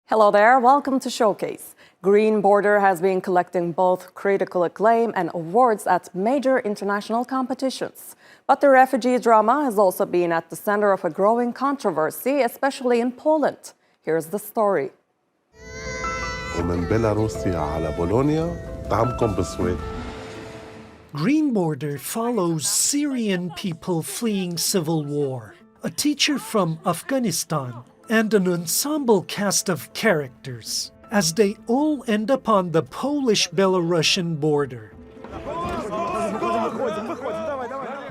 Hello there, welcome to Showcase. Green Border has been collecting both critical acclaim and awards at major international competitions. But the refugee drama has also been at the center of a growing controversy, especially in Poland. Here's the story. ومن بيلاروسيا على بولونيا طعمكم بسويد. Green Border follows Syrian people fleeing civil war, a teacher from Afghanistan, and an ensemble cast of characters, as they all end up on the Polish-Belarusian border.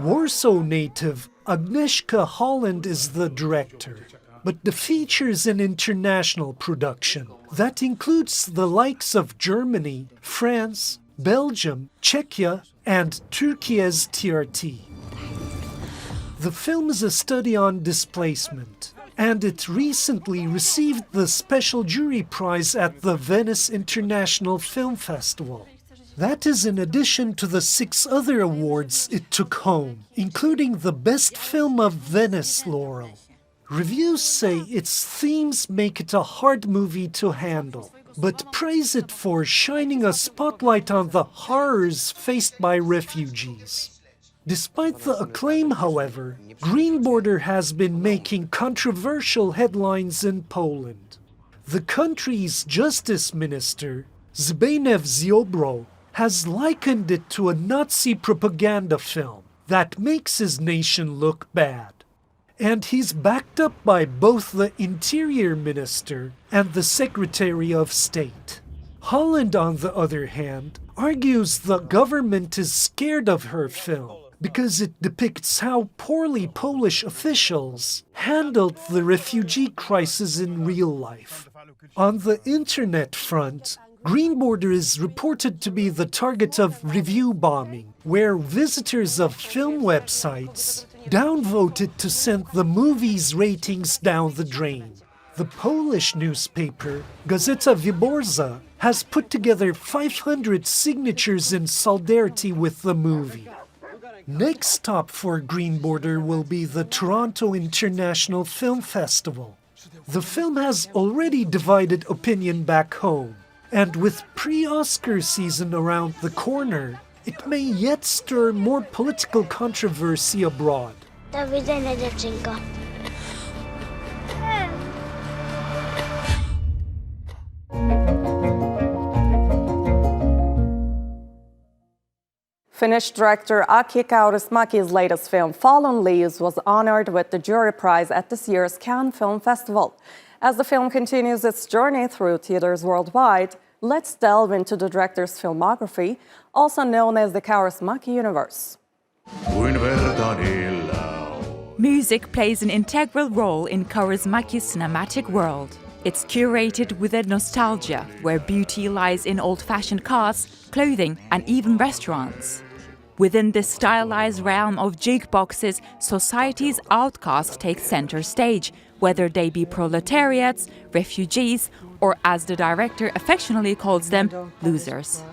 Warsaw native Agnieszka Holland is the director, but the feature is an international production that includes the likes of Germany, France, Belgium, Czechia, and Turkey's TRT. The film is a study on displacement, and it recently received the Special Jury Prize at the Venice International Film Festival. That is in addition to the 6 other awards it took home, including the Best Film of Venice laurel. Reviews say its themes make it a hard movie to handle, but praise it for shining a spotlight on the horrors faced by refugees. Despite the acclaim, however, Green Border has been making controversial headlines in Poland. The country's justice minister, Zbigniew Ziobro, has likened it to a Nazi propaganda film that makes his nation look bad. And he's backed up by both the Interior Minister and the Secretary of State. Holland, on the other hand, argues the government is scared of her film because it depicts how poorly Polish officials handled the refugee crisis in real life. On the internet front, Green Border is reported to be the target of review bombing, where visitors of film websites downvoted to send the movie's ratings down the drain. The Polish newspaper Gazeta Wyborcza has put together 500 signatures in solidarity with the movie. Next stop for Green Border will be the Toronto International Film Festival. The film has already divided opinion back home, and with pre-Oscar season around the corner, it may yet stir more political controversy abroad. Do widzenia, dziewczynko. Finnish director Aki Kaurismaki's latest film, Fallen Leaves, was honored with the jury prize at this year's Cannes Film Festival. As the film continues its journey through theaters worldwide, let's delve into the director's filmography, also known as the Kaurismaki universe. Music plays an integral role in Kaurismaki's cinematic world. It's curated with a nostalgia where beauty lies in old-fashioned cars, clothing, and even restaurants. Within this stylized realm of jukeboxes, society's outcasts take center stage, whether they be proletariats, refugees, or, as the director affectionately calls them, losers.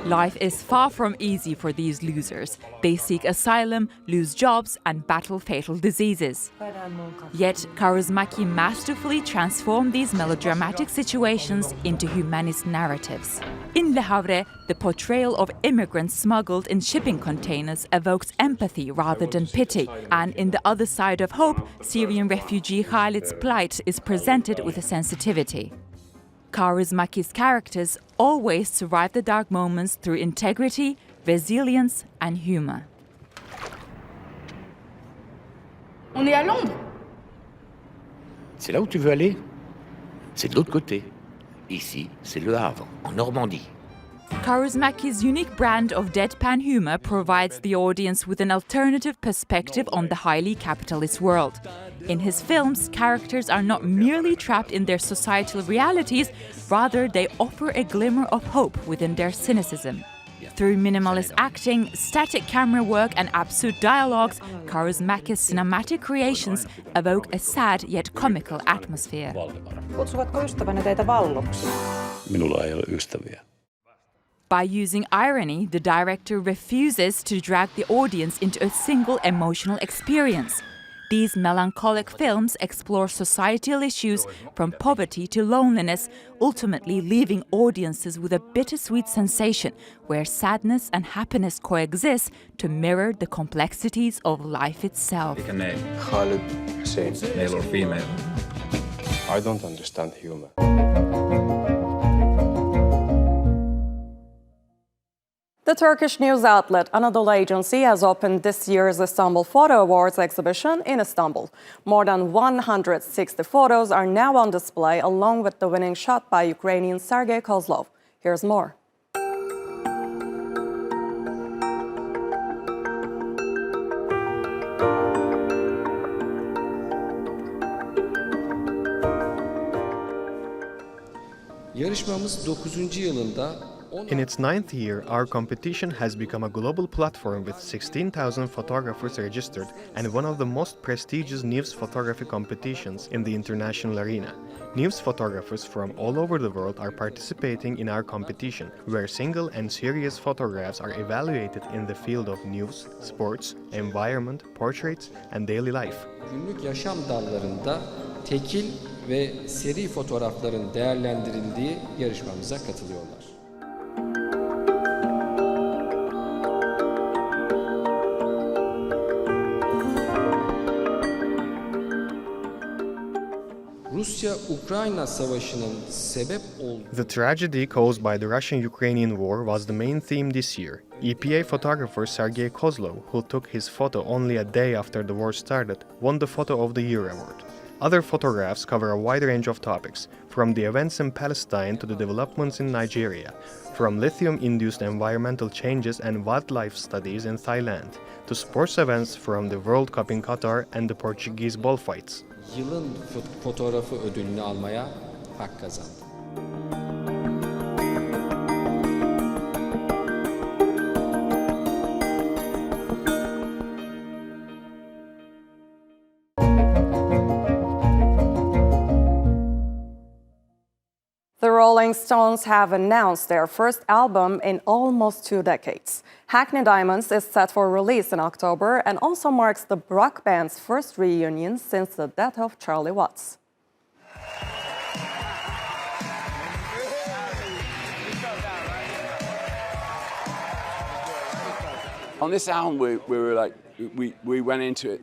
Life is far from easy for these losers. They seek asylum, lose jobs, and battle fatal diseases. Yet Kaurismaki masterfully transformed these melodramatic situations into humanist narratives. In Le Havre, the portrayal of immigrants smuggled in shipping containers evokes empathy rather than pity, and in The Other Side of Hope, Syrian refugee Khalid's plight is presented with a sensitivity. Kaurismaki's characters always survive the dark moments through integrity, resilience, and humor. On est à Londres. C'est là où tu veux aller? C'est de l'autre côté. Ici, c'est Le Havre, en Normandie. Kaurismaki's unique brand of deadpan humor provides the audience with an alternative perspective on the highly capitalist world. In his films, characters are not merely trapped in their societal realities, rather they offer a glimmer of hope within their cynicism. Through minimalist acting, static camera work and absurd dialogues, Kaurismaki's cinematic creations evoke a sad yet comical atmosphere. Kutsuvatko ystävänne teitä valloksi? Minulla ei ole ystäviä. By using irony, the director refuses to drag the audience into a single emotional experience. These melancholic films explore societal issues from poverty to loneliness, ultimately leaving audiences with a bittersweet sensation where sadness and happiness coexist to mirror the complexities of life itself. Pick a name. Khalid, Hussein, male or female? I don't understand humor. The Turkish news outlet Anadolu Agency has opened this year's Istanbul Photo Awards exhibition in Istanbul. More than 160 photos are now on display, along with the winning shot by Ukrainian Sergei Kozlov. Here's more. Yarışmamız 9. yılında. In its 9th year, our competition has become a global platform with 16,000 photographers registered and one of the most prestigious news photography competitions in the international arena. News photographers from all over the world are participating in our competition, where single and serious photographs are evaluated in the field of news, sports, environment, portraits, and daily life. Günlük yaşam dallarında tekil ve seri fotoğrafların değerlendirildiği yarışmamıza katılıyorlar. Rusya-Ukrayna savaşının sebep olduğu The tragedy caused by the Russian-Ukrainian war was the main theme this year. EPA photographer Sergei Kozlov, who took his photo only a day after the war started, won the Photo of the Year award. Other photographs cover a wide range of topics, from the events in Palestine to the developments in Nigeria, from lithium-induced environmental changes and wildlife studies in Thailand, to sports events from the World Cup in Qatar and the Portuguese bullfights. Yılın fotoğrafı ödülünü almaya hak kazandı. The Rolling Stones have announced their first album in almost 2 decades. Hackney Diamonds is set for release in October and also marks the rock band's first reunion since the death of Charlie Watts. On this album, we went into it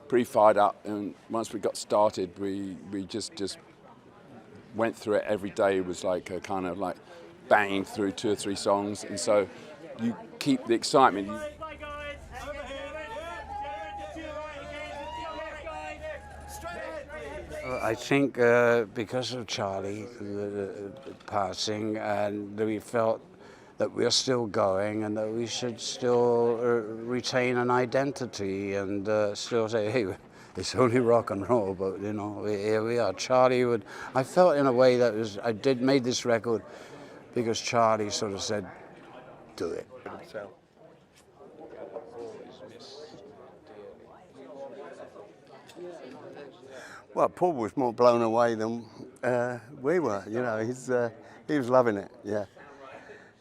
pretty fired up, and once we got started, we just went through it every day. It was like a kind of like banging through 2 or 3 songs, and so you keep the excitement. I think because of Charlie passing, and we felt that we're still going and that we should still retain an identity and still say, hey, it's only rock and roll, but you know, here we are. I felt in a way that made this record because Charlie sort of said, do it. Well, Paul was more blown away than we were, you know, he was loving it, yeah.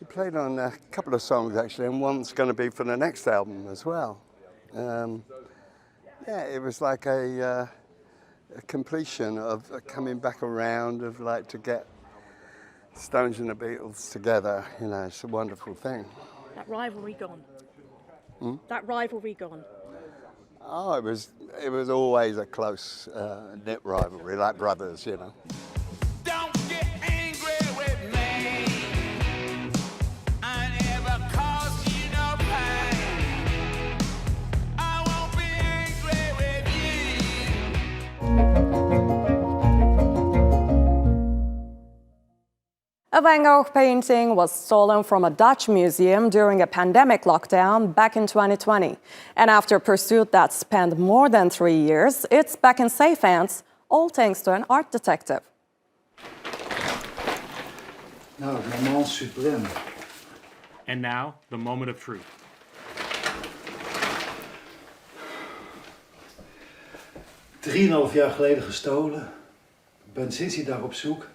He played on a couple of songs actually, and one's going to be for the next album as well. Yeah, it was like a completion of coming back around, of like to get Stones and the Beatles together. You know, it's a wonderful thing. That rivalry gone. Hmm? That rivalry gone. Oh, it was always a close knit rivalry, like brothers, you know. A Van Gogh painting was stolen from a Dutch museum during a pandemic lockdown back in 2020. And after a pursuit that spanned more than 3 years, it's back in safe hands, all thanks to an art detective. Nou, moment suprême. And now, the moment of truth. $3,5 jaar geleden gestolen. Ik ben sinds die dag op zoek.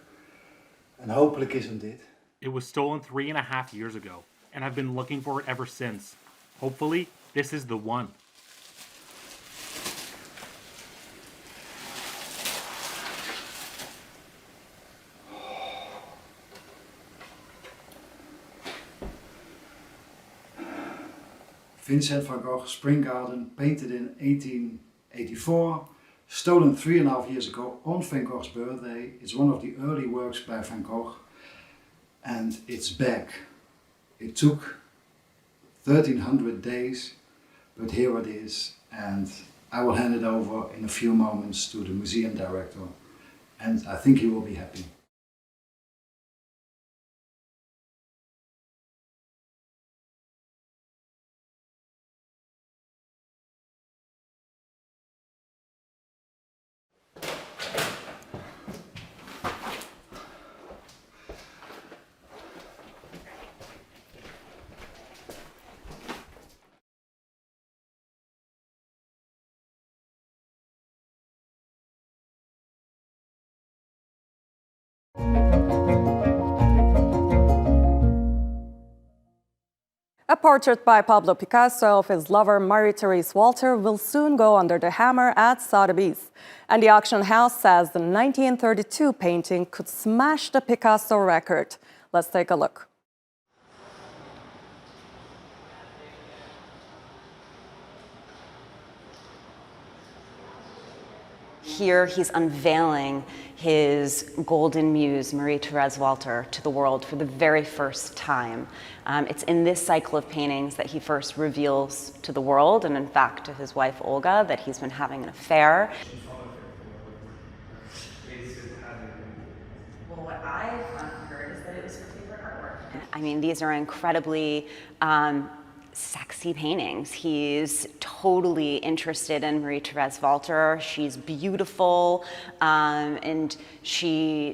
En hopelijk is hem dit. It was stolen 3.5 years ago, and I've been looking for it ever since. Hopefully, this is the one. Vincent van Gogh, Spring Garden, painted in 1884, stolen 3.5 years ago on Van Gogh's birthday. It's one of the early works by Van Gogh, and it's back. It took 1300 days, but here it is, and I will hand it over in a few moments to the museum director, and I think he will be happy. A portrait by Pablo Picasso of his lover Marie-Therese Walter will soon go under the hammer at Sotheby's. And the auction house says the 1932 painting could smash the Picasso record. Let's take a look. Here he's unveiling his golden muse, Marie-Therese Walter, to the world for the very first time. It's in this cycle of paintings that he first reveals to the world, and in fact to his wife Olga, that he's been having an affair. Well, what I've heard is that it was her favorite artwork. I mean, these are incredibly sexy paintings. He's totally interested in Marie-Therese Walter. She's beautiful, and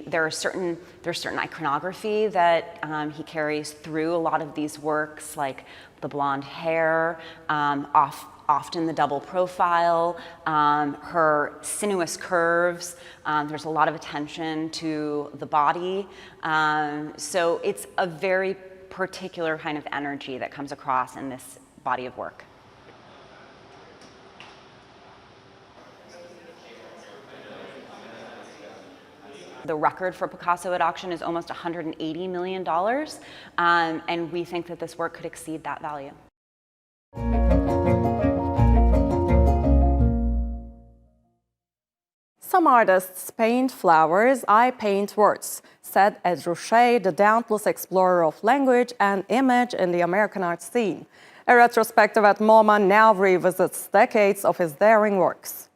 there's certain iconography that he carries through a lot of these works, like the blonde hair, often the double profile, her sinuous curves. There's a lot of attention to the body. So it's a very particular kind of energy that comes across in this body of work. The record for Picasso at auction is almost $180 million, and we think that this work could exceed that value. Some artists paint flowers, I paint words, said Ed Ruscha, the dauntless explorer of language and image in the American art scene. A retrospective at MoMA now revisits decades of his daring works.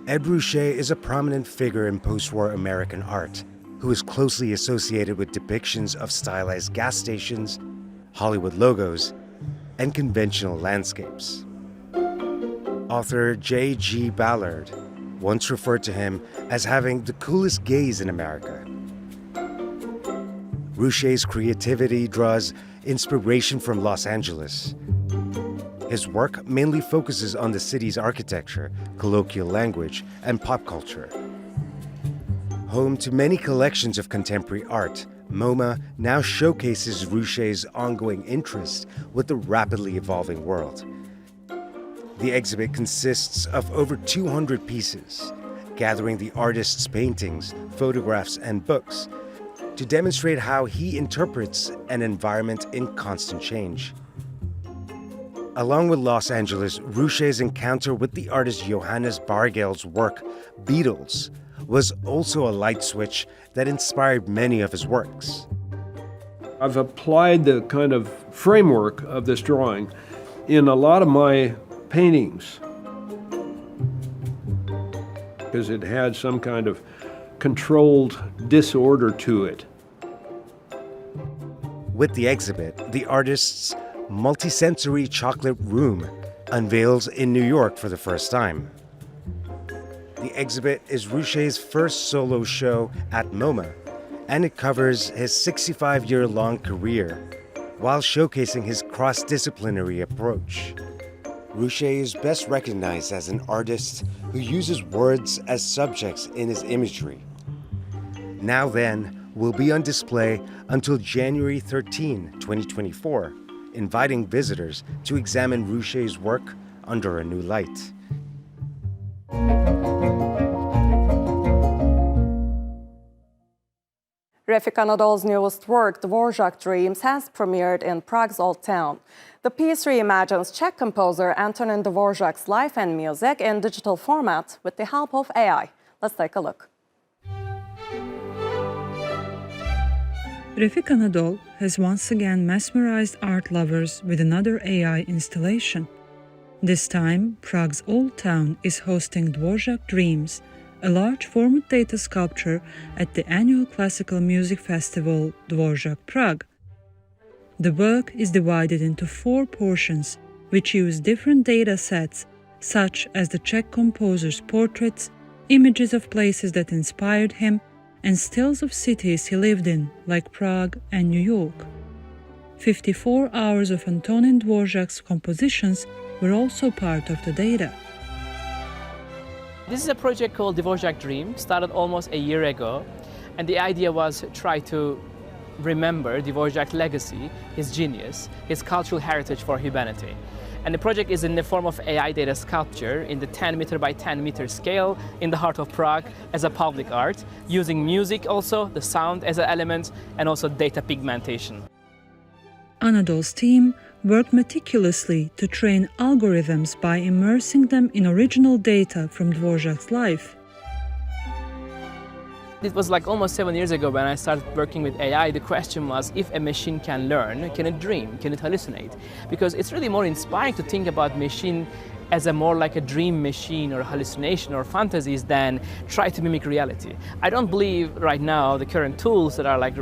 Ed Ruscha is a prominent figure in post-war American art, who is closely associated with depictions of stylized gas stations, Hollywood logos, and conventional landscapes. Author J.G. Ballard once referred to him as having the coolest gaze in America. Ruscha's creativity draws inspiration from Los Angeles. His work mainly focuses on the city's architecture, colloquial language, and pop culture. Home to many collections of contemporary art, MoMA now showcases Ruscha's ongoing interest with the rapidly evolving world. The exhibit consists of over 200 pieces, gathering the artist's paintings, photographs, and books to demonstrate how he interprets an environment in constant change. Along with Los Angeles, Ruscha's encounter with the artist Johannes Bargel's work, Beetles, was also a light switch that inspired many of his works. I've applied the kind of framework of this drawing in a lot of my paintings, because it had some kind of controlled disorder to it. With the exhibit, the artist's multisensory chocolate room unveils in New York for the first time. The exhibit is Ruscha's first solo show at MoMA, and it covers his 65-year-long career while showcasing his cross-disciplinary approach. Ruscha is best recognized as an artist who uses words as subjects in his imagery. Now Then will be on display until January 13, 2024, inviting visitors to examine Ruscha's work under a new light. Refik Anadol's newest work, Dvorak Dreams, has premiered in Prague's Old Town. The piece reimagines Czech composer Antonin Dvorak's life and music in digital format with the help of AI. Let's take a look. Refik Anadol has once again mesmerized art lovers with another AI installation. This time, Prague's Old Town is hosting Dvorak Dreams, a large format data sculpture at the annual classical music festival Dvorak Prague. The work is divided into 4 portions, which use different data sets, such as the Czech composer's portraits, images of places that inspired him, and stills of cities he lived in, like Prague and New York. 54 hours of Antonin Dvorak's compositions were also part of the data. This is a project called Dvorak Dreams, started almost a year ago, and the idea was to try to remember Dvorak's legacy, his genius, his cultural heritage for humanity. And the project is in the form of AI data sculpture in the 10 meter by 10 meter scale in the heart of Prague as a public art, using music also, the sound as an element, and also data pigmentation. Anadol's team worked meticulously to train algorithms by immersing them in original data from Dvorak's life. It was like almost 7 years ago when I started working with AI. The question was, if a machine can learn, can it dream, can it hallucinate? Because it's really more inspiring to think about machine as a more like a dream machine or hallucination or fantasies than try to mimic reality. I don't believe right now the current tools that are like,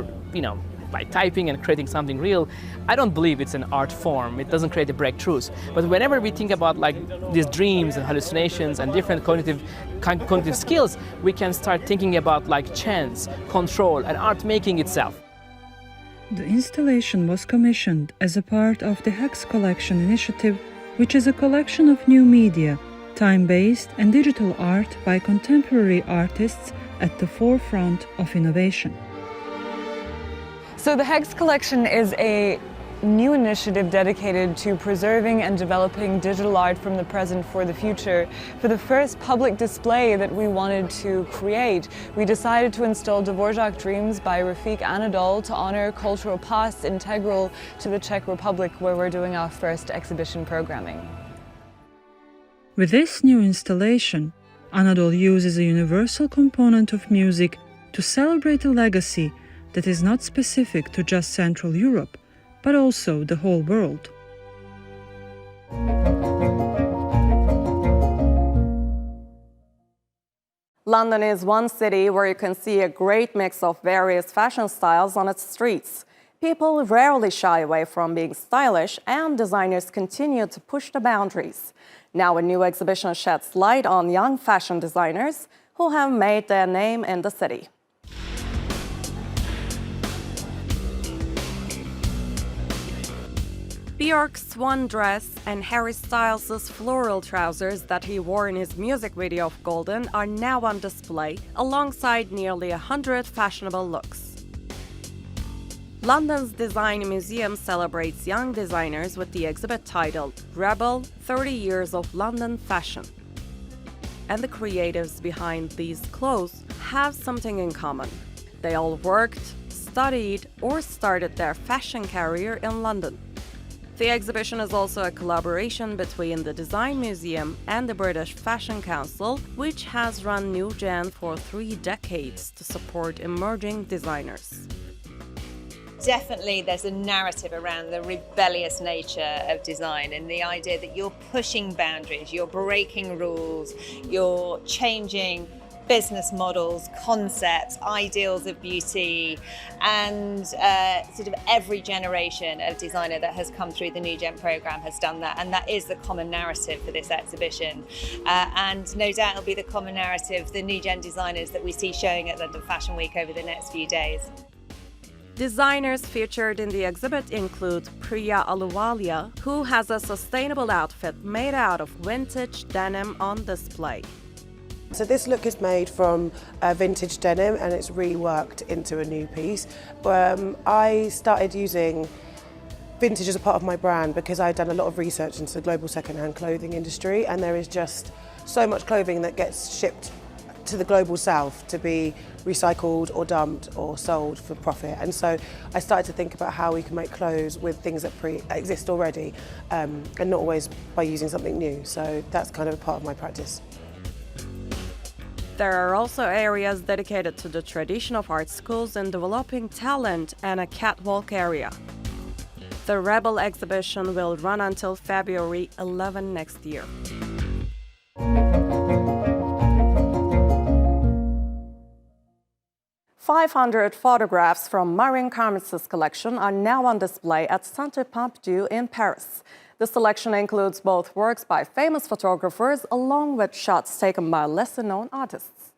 by typing and creating something real, I don't believe it's an art form. It doesn't create the breakthroughs. But whenever we think about like these dreams and hallucinations and different cognitive skills, we can start thinking about like chance, control, and art making itself. The installation was commissioned as a part of the Hex Collection initiative, which is a collection of new media, time-based and digital art by contemporary artists at the forefront of innovation. So the Hex Collection is a new initiative dedicated to preserving and developing digital art from the present for the future. For the first public display that we wanted to create, we decided to install Dvorak Dreams by Refik Anadol to honor cultural past integral to the Czech Republic, where we're doing our first exhibition programming. With this new installation, Anadol uses a universal component of music to celebrate a legacy that is not specific to just Central Europe, but also the whole world. London is one city where you can see a great mix of various fashion styles on its streets. People rarely shy away from being stylish, and designers continue to push the boundaries. Now a new exhibition sheds light on young fashion designers who have made their name in the city. Björk's swan dress and Harry Styles' floral trousers that he wore in his music video of Golden are now on display, alongside nearly 100 fashionable looks. London's Design Museum celebrates young designers with the exhibit titled Rebel: 30 Years of London Fashion. And the creatives behind these clothes have something in common. They all worked, studied, or started their fashion career in London. The exhibition is also a collaboration between the Design Museum and the British Fashion Council, which has run New Gen for 3 decades to support emerging designers. Definitely there's a narrative around the rebellious nature of design and the idea that you're pushing boundaries, you're breaking rules, you're changing business models, concepts, ideals of beauty, and sort of every generation of designer that has come through the New Gen programme has done that, and that is the common narrative for this exhibition. And no doubt it'll be the common narrative, the New Gen designers that we see showing at London Fashion Week over the next few days. Designers featured in the exhibit include Priya Aluwalia, who has a sustainable outfit made out of vintage denim on display. So this look is made from vintage denim and it's reworked into a new piece. I started using vintage as a part of my brand because I'd done a lot of research into the global second-hand clothing industry, and there is just so much clothing that gets shipped to the global south to be recycled or dumped or sold for profit. And so I started to think about how we can make clothes with things that exist already and not always by using something new. So that's kind of a part of my practice. There are also areas dedicated to the tradition of art schools and developing talent and a catwalk area. The Rebel exhibition will run until February 11 next year. "500 photographs from Marin Karmitz's collection are now on display at Centre Pompidou in Paris. The selection includes both works by famous photographers along with shots taken by lesser-known artists.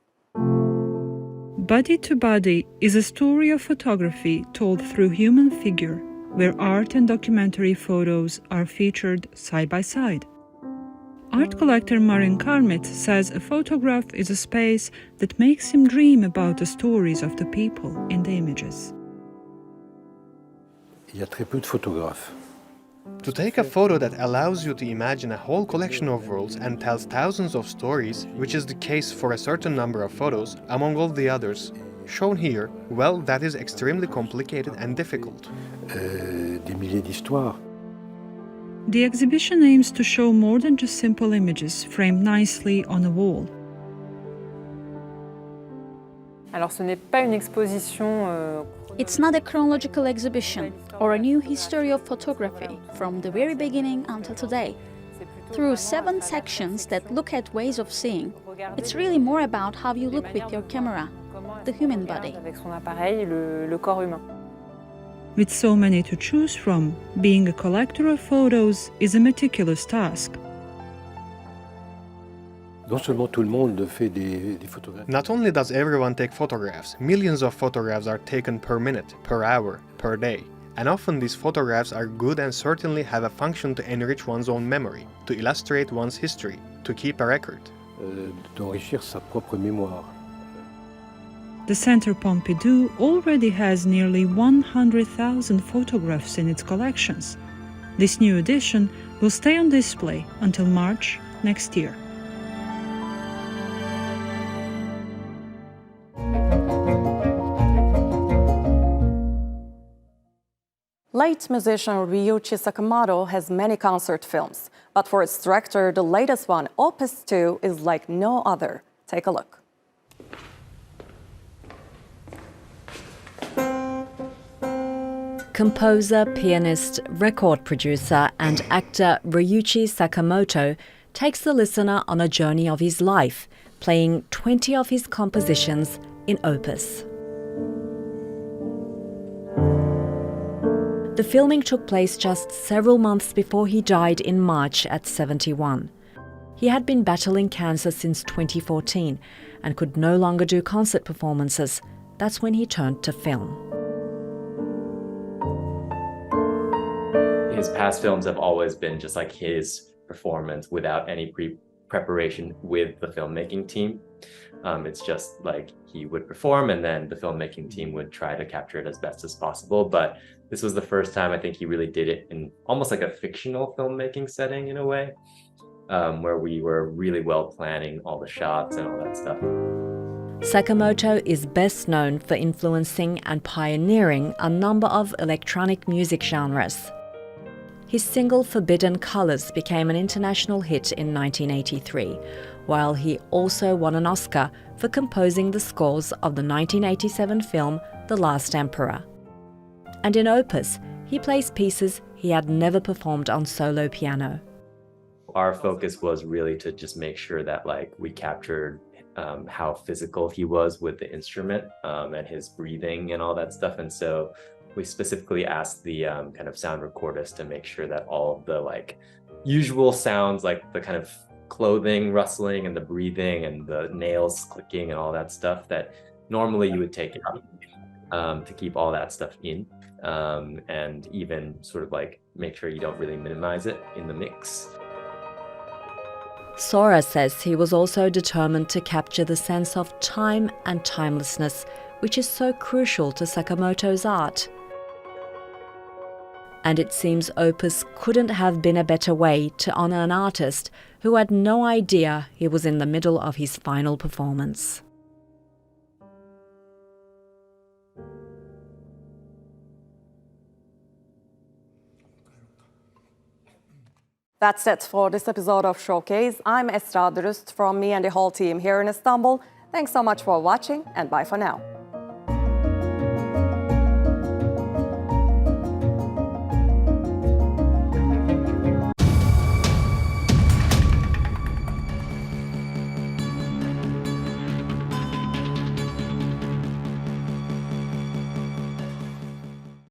Body to Body is a story of photography told through human figure, where art and documentary photos are featured side by side. Art collector Marin Karmitz says a photograph is a space that makes him dream about the stories of the people in the images. Il y a très peu de photographes. To take a photo that allows you to imagine a whole collection of worlds and tells thousands of stories, which is the case for a certain number of photos, among all the others shown here, well, that is extremely complicated and difficult. Des milliers d'histoires. The exhibition aims to show more than just simple images framed nicely on a wall. Alors ce n'est pas une exposition It's not a chronological exhibition or a new history of photography from the very beginning until today. Through 7 sections that look at ways of seeing, it's really more about how you look with your camera, the human body. avec son appareil, le corps humain. With so many to choose from, being a collector of photos is a meticulous task. Non seulement tout le monde fait des photographies. Not only does everyone take photographs, millions of photographs are taken per minute, per hour, per day. And often these photographs are good and certainly have a function to enrich one's own memory, to illustrate one's history, to keep a record. D'enrichir sa propre mémoire. The Centre Pompidou already has nearly 100,000 photographs in its collections. This new edition will stay on display until March next year. Late musician Ryuichi Sakamoto has many concert films, but for its director, the latest one, Opus 2, is like no other. Take a look. Composer, pianist, record producer, and actor Ryuichi Sakamoto takes the listener on a journey of his life, playing 20 of his compositions in Opus. The filming took place just several months before he died in March at 71. He had been battling cancer since 2014 and could no longer do concert performances. That's when he turned to film. His past films have always been just like his performance without any preparation with the filmmaking team. It's just like he would perform and then the filmmaking team would try to capture it as best as possible. But this was the first time I think he really did it in almost like a fictional filmmaking setting in a way, where we were really well planning all the shots and all that stuff. Sakamoto is best known for influencing and pioneering a number of electronic music genres. His single Forbidden Colors became an international hit in 1983, while he also won an Oscar for composing the scores of the 1987 film The Last Emperor. And in Opus, he plays pieces he had never performed on solo piano. Our focus was really to just make sure that we captured how physical he was with the instrument and his breathing and all that stuff. And so we specifically asked the kind of sound recordist to make sure that all of the usual sounds, like the kind of clothing rustling and the breathing and the nails clicking and all that stuff that normally you would take out, to keep all that stuff in, and even sort of make sure you don't really minimize it in the mix. Sora says he was also determined to capture the sense of time and timelessness, which is so crucial to Sakamoto's art. And it seems Opus couldn't have been a better way to honor an artist who had no idea he was in the middle of his final performance. That's it for this episode of Showcase. I'm Esra Dürüst from me and the whole team here in Istanbul. Thanks so much for watching, and bye for now.